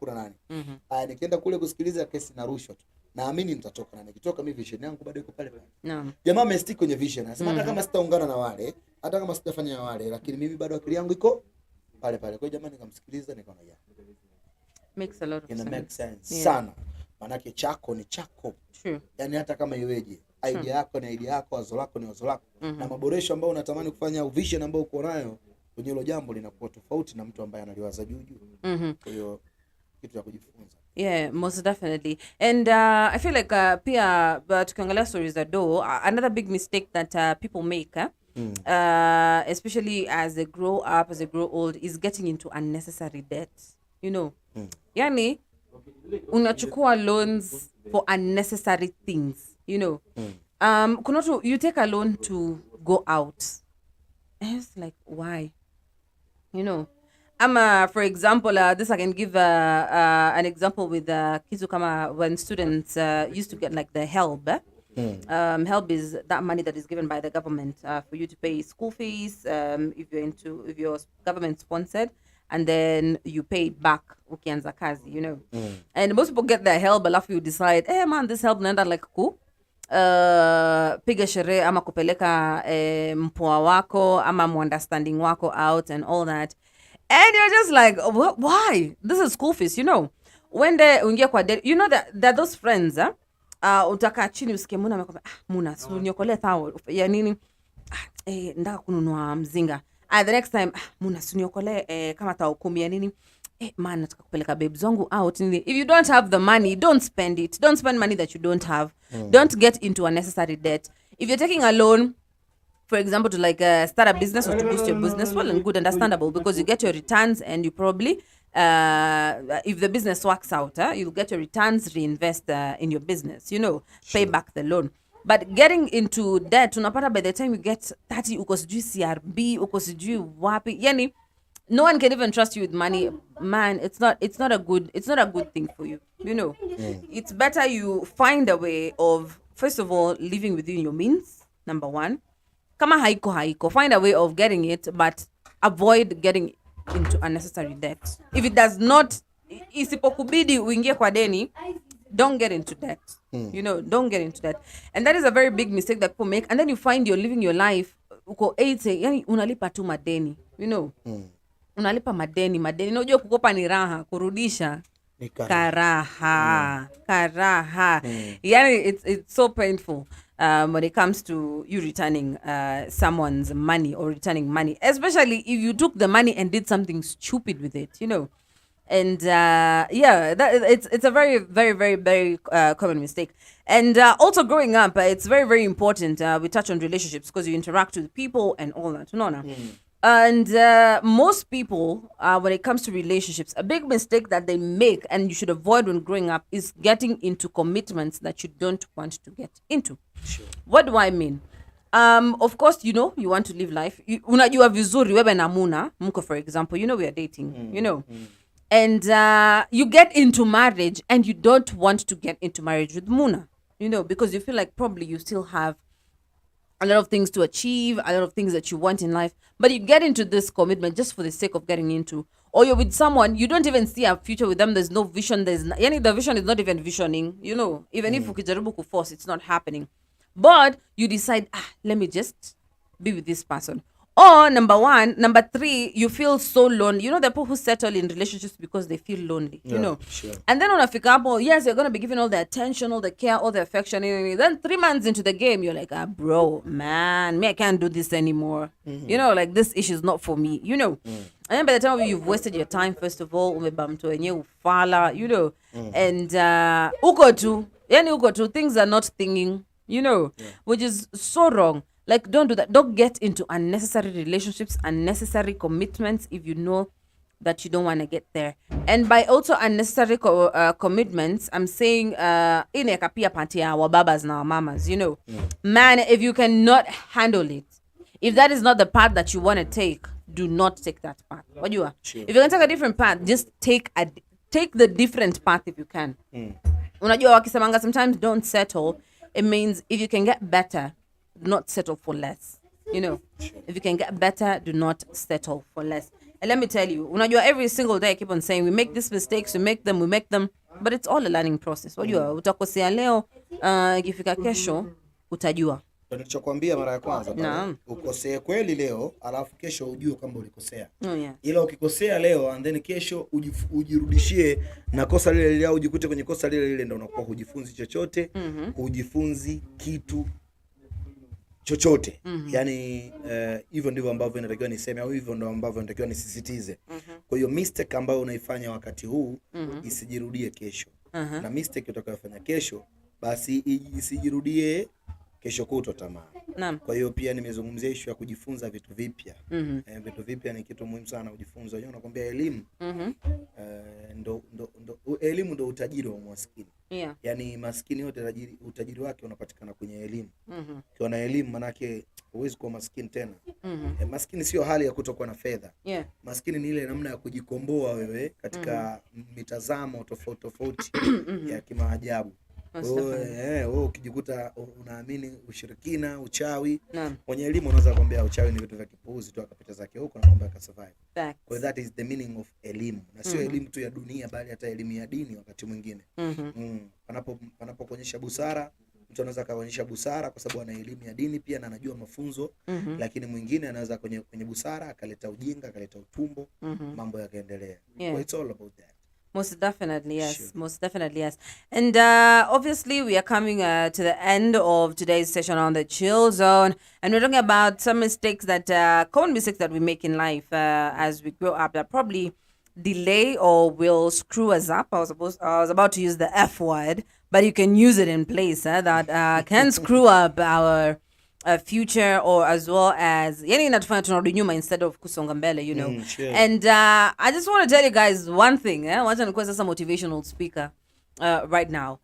Nikienda kule kusikiliza kesi na rushwa tu. Naamini nitatoka, na nikitoka mimi vision yangu bado iko pale pale. Jamaa amestick kwenye vision. Anasema hata kama sitaungana na wale, hata kama sitafanya na wale, lakini mimi bado akili yangu iko pale pale. Kwa hiyo jamaa nikamsikiliza, nikaona makes a lot of sense. Makes sense sana. Maana yake chako ni chako. True. Yaani hata kama iweje, idea yako ni idea yako, wazo lako ni wazo lako. Na maboresho ambayo unatamani kufanya, vision ambayo uko nayo kwenye hilo jambo linakuwa tofauti na mtu ambaye analiwaza juu. Kwa hiyo kitu cha kujifunza. Yeah, most definitely. And I feel like pia tukiangalia stories za do, another big mistake that people make especially as they grow up, as they grow old, is getting into unnecessary debt. Yani unachukua loans for unnecessary things, kuna tu, you take a loan to go out, and it's like, why? For example, this I can give an example with kitu kama when students used to get like the help. Help is that money that is given by the government for you to pay school fees, if you're government sponsored, and then you pay it back ukianza kazi, And most people get their help, but after you decide, hey man, this help naenda like piga sherehe ama kupeleka mpoa wako ama understanding wako out and all that. And you're just like, why? This is school fees, Wende uingie kwa date, you know that those friends utaka chini usikie Muna amekwambia Muna si uniokolee thao ya nini ndaka kununua mzinga. The next time Muna si uniokolee kama thao 10 ya nini man nataka kupeleka babes wangu out nini. If you don't have the money, don't spend it. Don't spend money that you don't have. Don't get into unnecessary debt. If you're taking a loan, for example, to like start a business or to boost your business, well and good, understandable, because you get your returns and you probably, if the business works out, you'll get your returns, reinvest in your business, you know, pay back the loan. But getting into debt, unapata by the time you get 30, uko sijui CRB, uko sijui wapi, yani, no one can even trust you with money, man. It's not a good thing for you, you know. It's better you find a way of, first of all, living within your means, number one. Kama haiko, find a way of getting it, but avoid getting into unnecessary debt. If it does not, isipokubidi uingie kwa deni, don't get into debt. You know, don't get into debt. And that is a very big mistake that people make. And then you find you're living your life, uko 80, yani unalipa tu madeni, you know. Unalipa madeni. Unajua kukopa ni raha, kurudisha karaha. Yani it's so painful when it comes to you returning someone's money or returning money, especially if you took the money and did something stupid with it, you know. And it's a very, very, very, very common mistake. And also growing up, it's very, very important. We touch on relationships because you interact with people and all that. And most people, when it comes to relationships, a big mistake that they make and you should avoid when growing up is getting into commitments that you don't want to get into. Sure. What do I mean? Of course, you know, you want to live life. Unajua vizuri wewe na Muna, mko for example, you know we are dating, you know. And you get into marriage and you don't want to get into marriage with Muna, you know, because you feel like probably you still have a lot of things to achieve, a lot of things that you want in life, but you get into this commitment just for the sake of getting into, or you're with someone, you don't even see a future with them, there's no vision, the vision is not even visioning, you know, even if ukijaribu kuforce, it's not happening. But you decide, let me just be with this person. Or number 3, you feel so lonely. You know, the people who settle in relationships because they feel lonely, you know. Sure. And then unafika hapo, yes, you're going to be given all the attention, all the care, all the affection. And then 3 months into the game, you're like, bro, man, me, I can't do this anymore. You know, like this issue is not for me, you know. And then by the time you've wasted your time, first of all, umebamto enye ufala, you know. And uko tu, things are not thinking, you know, which is so wrong. Like, don't do that. Don't get into unnecessary relationships, unnecessary commitments if you know that you don't want to get there. And by also unnecessary commitments, I'm saying inekapia patia wa babas na wa mamas, you know. Man, if you cannot handle it, if that is not the path that you want to take, do not take that path. What you are? Sure. If you can take a different path, just take the different path if you can. Unajua wakisemanga sometimes don't settle. It means if you can get better, do not settle for less. You know, if you can get better, do not settle for less. And let me tell you, unajua every single day I keep on saying we make these mistakes, we make them, but it's all a learning process. Unajua utakosea leo, ikifika kesho utajua. Nilichokuambia mara ya kwanza, ukosee kweli leo, alafu kesho ujue kwamba ulikosea. Yeah. Ila ukikosea leo and then kesho ujirudishie na kosa lile lile au ujikute kwenye kosa lile lile, ndio unakuwa hujifunzi chochote, hujifunzi kitu chochote. Yani hivyo ndivyo ambavyo inatakiwa niseme, au hivyo ndio ambavyo inatakiwa nisisitize. Kwa hiyo mistake ambayo unaifanya wakati huu isijirudie kesho. Na mistake utakayofanya kesho basi isijirudie kesho kutwa tamaa. Kwa hiyo pia nimezungumzia issue ya kujifunza vitu vipya. Vitu vipya ni kitu muhimu sana kujifunza. Unajua nakwambia elimu elimu ndo utajiri wa maskini. Yeah. Yani maskini yote utajiri wake unapatikana kwenye elimu. Ukiwa na elimu manake huwezi kuwa maskini tena. Maskini sio hali ya kutokuwa na fedha. Yeah. Maskini ni ile namna ya kujikomboa wewe katika mitazamo tofauti ya kimaajabu. Wewe ukijikuta unaamini ushirikina, uchawi, mwenye elimu unaweza kuambia uchawi ni vitu vya kipuuzi tu, akapita zake huko na mambo yakasurvive. Kwa that is the meaning of elimu. Na sio elimu tu ya dunia bali hata elimu ya dini wakati mwingine. Panapokuonyesha busara, mtu anaweza kaonyesha busara kwa sababu ana elimu ya dini pia na anajua mafunzo, lakini mwingine anaweza kwenye busara akaleta ujinga, akaleta utumbo, mambo yakaendelea. It's all about that. Most definitely, yes. Sure. Most definitely, yes. And obviously, we are coming to the end of today's session on the Chill Zone, and we're talking about some mistakes common mistakes that we make in life as we grow up that probably delay or will screw us up. I was about to use the F word, but you can use it in place that can screw up our future, or as well as yani inatufanya tunarudi nyuma instead of kusonga mbele, you know. Sure. And I just want to tell you guys one thing. Wacha nikuwe sasa motivational speaker right now.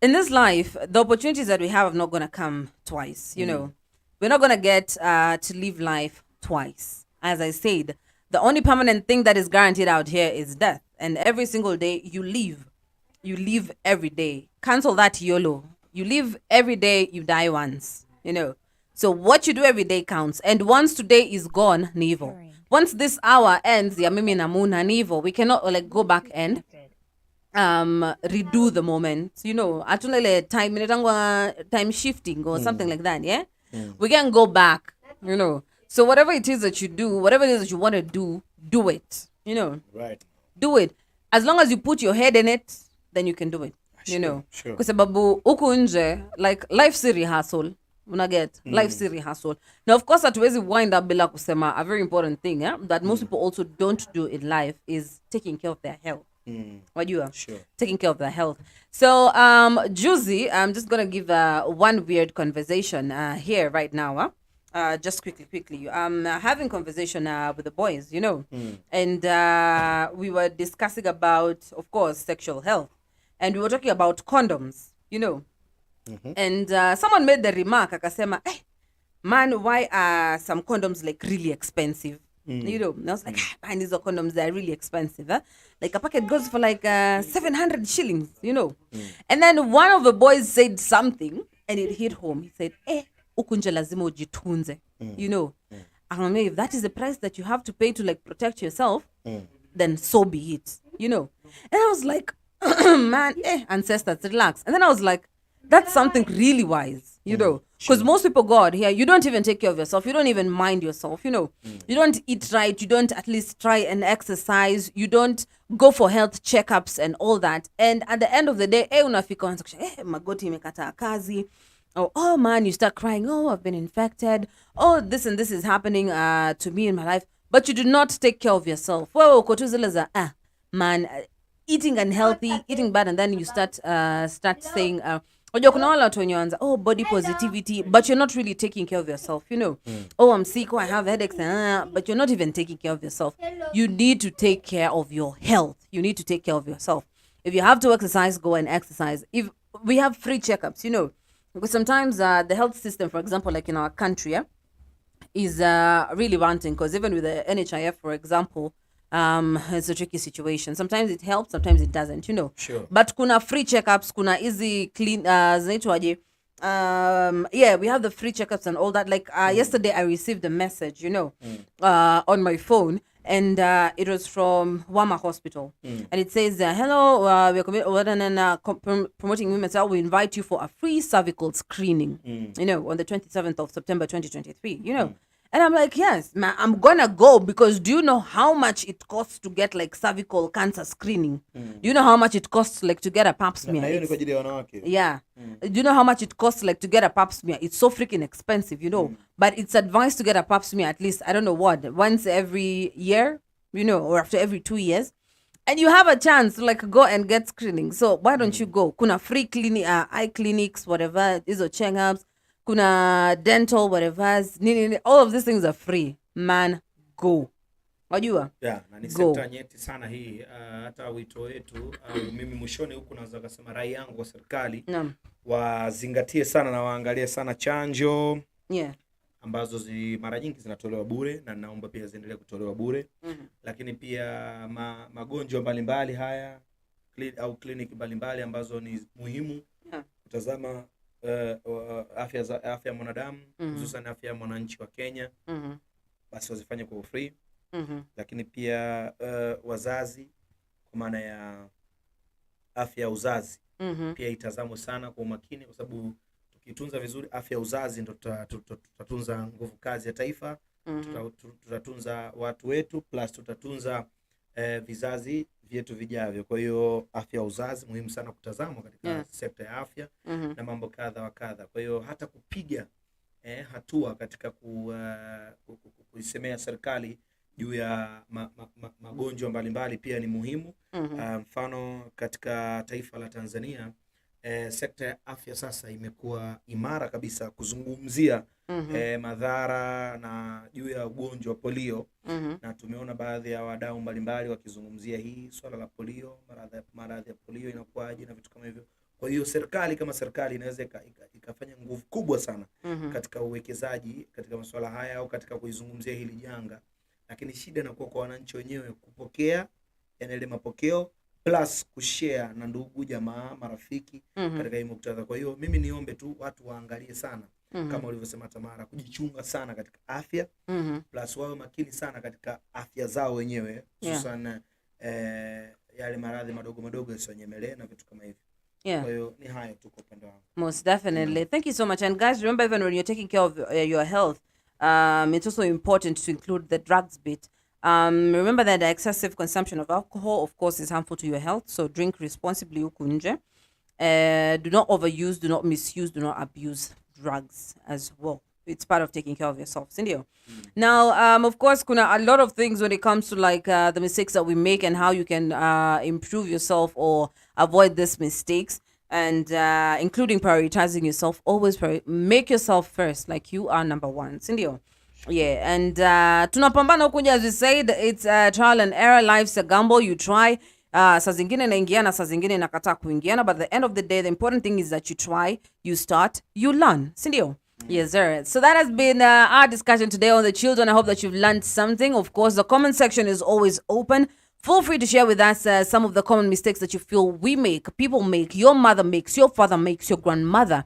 In this life, the opportunities that we have are not going to come twice, you know. We're not going to get to live life twice. As I said, the only permanent thing that is guaranteed out here is death. And every single day you live every day. Cancel that YOLO. You live every day, you die once, you know. So what you do every day counts. And once today is gone, Nivo. Once this hour ends, ya mimi na Muna Nivo, we cannot like go back and redo the moment, you know. Atunele time shifting or something like that, yeah? We can go back, you know. So whatever it is that you do, whatever it is that you want to do it, you know. Right. Do it. As long as you put your head in it, then you can do it, you know. Kwa sababu huku nje, like life's a rehearsal. Unaget life's a rehearsal. Now, of course, hatuwezi wind up bila kusema a very important thing that most people also don't do in life is taking care of their health. Wajua? Sure. Taking care of their health. So, Juicy, I'm just going to give one weird conversation here right now. Just quickly. I'm having conversation with the boys, you know. And we were discussing about, of course, sexual health. And we were talking about condoms, you know. And someone made the remark, akasema, hey, man, why are some condoms like really expensive? You know, and I was like, man, these are condoms, they're really expensive. Like a packet goes for like 700 shillings, you know. And then one of the boys said something and it hit home. He said, ukunje lazima ujitunze, you know. I don't know if that is the price that you have to pay to like protect yourself, then so be it, you know. And I was like, man, ancestors, relax. And then I was like, that's something really wise, you know, because most people go out here, you don't even take care of yourself, you don't even mind yourself, you know. You don't eat right, you don't at least try and exercise, you don't go for health checkups and all that. And at the end of the day, unafika magoti imekata kazi. Oh man, you start crying, oh, I've been infected, oh, this and this is happening to me in my life, but you do not take care of yourself. Man, eating unhealthy, eating bad, and then you start saying body positivity, but you're not really taking care of yourself, you know. Oh, I'm sick, I have headaches, but you're not even taking care of yourself. You need to take care of your health. You need to take care of yourself. If you have to exercise, go and exercise. If we have free checkups, you know, because sometimes the health system, for example, like in our country, is really wanting, because even with the NHIF, for example, it's a tricky situation. Sometimes it helps, sometimes it doesn't, you know. Sure. But kuna free checkups, kuna easy clean we have the free checkups and all that. Like yesterday I received a message, you know, on my phone, and it was from Wama Hospital, and it says, hello, we're promoting women's health. We invite you for a free cervical screening, you know, on the 27th of September 2023, you know. And I'm like, yes, man, I'm gonna go, because do you know how much it costs to get like cervical cancer screening? Do you know how much it costs like to get a pap smear? Yeah. Do you know how much it costs like to get a pap smear? It's so freaking expensive, you know. But it's advised to get a pap smear at least, I don't know what, once every year, you know, or after every 2 years. And you have a chance to like go and get screening. So why don't you go? Kuna free clinic, eye clinics, whatever, these are checkups. Kuna dental, whatever, all of these things are free. Man, go. Wajua? Yeah, na ni sekta nyeti sana hii. Hata wito wetu, mimi mwishoni huku naweza kusema rai yangu kwa serikali wazingatie sana na waangalie sana chanjo. Yeah. Ambazo mara nyingi zinatolewa bure, na naomba pia ziendelee kutolewa bure. Lakini pia magonjwa mbalimbali haya au kliniki mbalimbali ambazo ni muhimu kutazama afya ya mwanadamu, hususan afya ya mwananchi wa Kenya, basi wazifanye kwa free. Lakini pia wazazi, kwa maana ya afya ya uzazi, pia itazamwe sana kwa umakini, kwa sababu tukitunza vizuri afya ya uzazi ndo tutatunza nguvu kazi ya taifa, tutatunza watu wetu, plus tutatunza vizazi vyetu vijavyo. Kwa hiyo afya ya uzazi muhimu sana kutazamwa katika sekta ya afya na mambo kadha wa kadha. Kwa hiyo hata kupiga hatua katika kuisemea serikali juu ya magonjwa mbalimbali pia ni muhimu. Mfano katika taifa la Tanzania sekta ya afya sasa imekuwa imara kabisa kuzungumzia madhara na juu ya ugonjwa wa polio. Na tumeona baadhi ya wadau mbalimbali wakizungumzia hii swala la polio, maradhi ya polio inakuaje na vitu kama hivyo. Kwa hiyo serikali kama serikali inaweza ikafanya nguvu kubwa sana katika uwekezaji katika masuala haya au katika kuizungumzia hili janga. Lakini shida inakuwa kwa wananchi wenyewe kupokea ile mapokeo plus kushare na ndugu jamaa marafiki katika hii muktadha. Kwa hiyo mimi niombe tu watu waangalie sana kama ulivyosema Tamara, kujichunga sana katika afya plus wawe makini sana katika afya zao wenyewe, hususan yale maradhi madogo madogo yasiyonyemelea na vitu kama hivyo. Kwa hiyo ni hayo tu kwa upande wangu. Most definitely. Thank you so much. And guys, remember, even when you're taking care of your health, it's also important to include the drugs bit. Remember that the excessive consumption of alcohol, of course, is harmful to your health. So drink responsibly, ukunje. Do not overuse, do not misuse, do not abuse drugs as well. It's part of taking care of yourself. Sindio? Now, of course, kuna a lot of things when it comes to like the mistakes that we make and how you can improve yourself or avoid these mistakes. And including prioritizing yourself. Always make yourself first, like you are number one. Sindio? Yeah, and tunapambana huku, as we said, it's trial and error. Life's a gamble. You try. Saa zingine inaingiana, saa zingine inakataa kuingiana. But at the end of the day, the important thing is that you try, you start, you learn. Sindio? Yes, sir. So that has been our discussion today on the children. I hope that you've learned something. Of course, the comment section is always open. Feel free to share with us some of the common mistakes that you feel we make, people make, your mother makes, your father makes, your grandmother,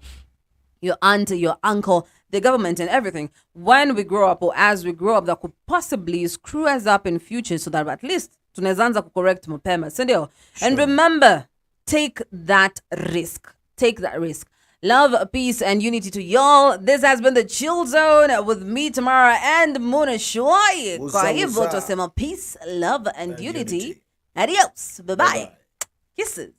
your aunt, your uncle, the government, and everything. When we grow up or as we grow up, that could possibly screw us up in future, so that at least tunaweza correct mapema. Sindio? And remember, take that risk. Take that risk. Love, peace, and unity to y'all. This has been the Chill Zone with me, Tamara, and Muna Shwai. Kwa hivyo tusema peace, love, and unity. Adios. Bye-bye. Kisses.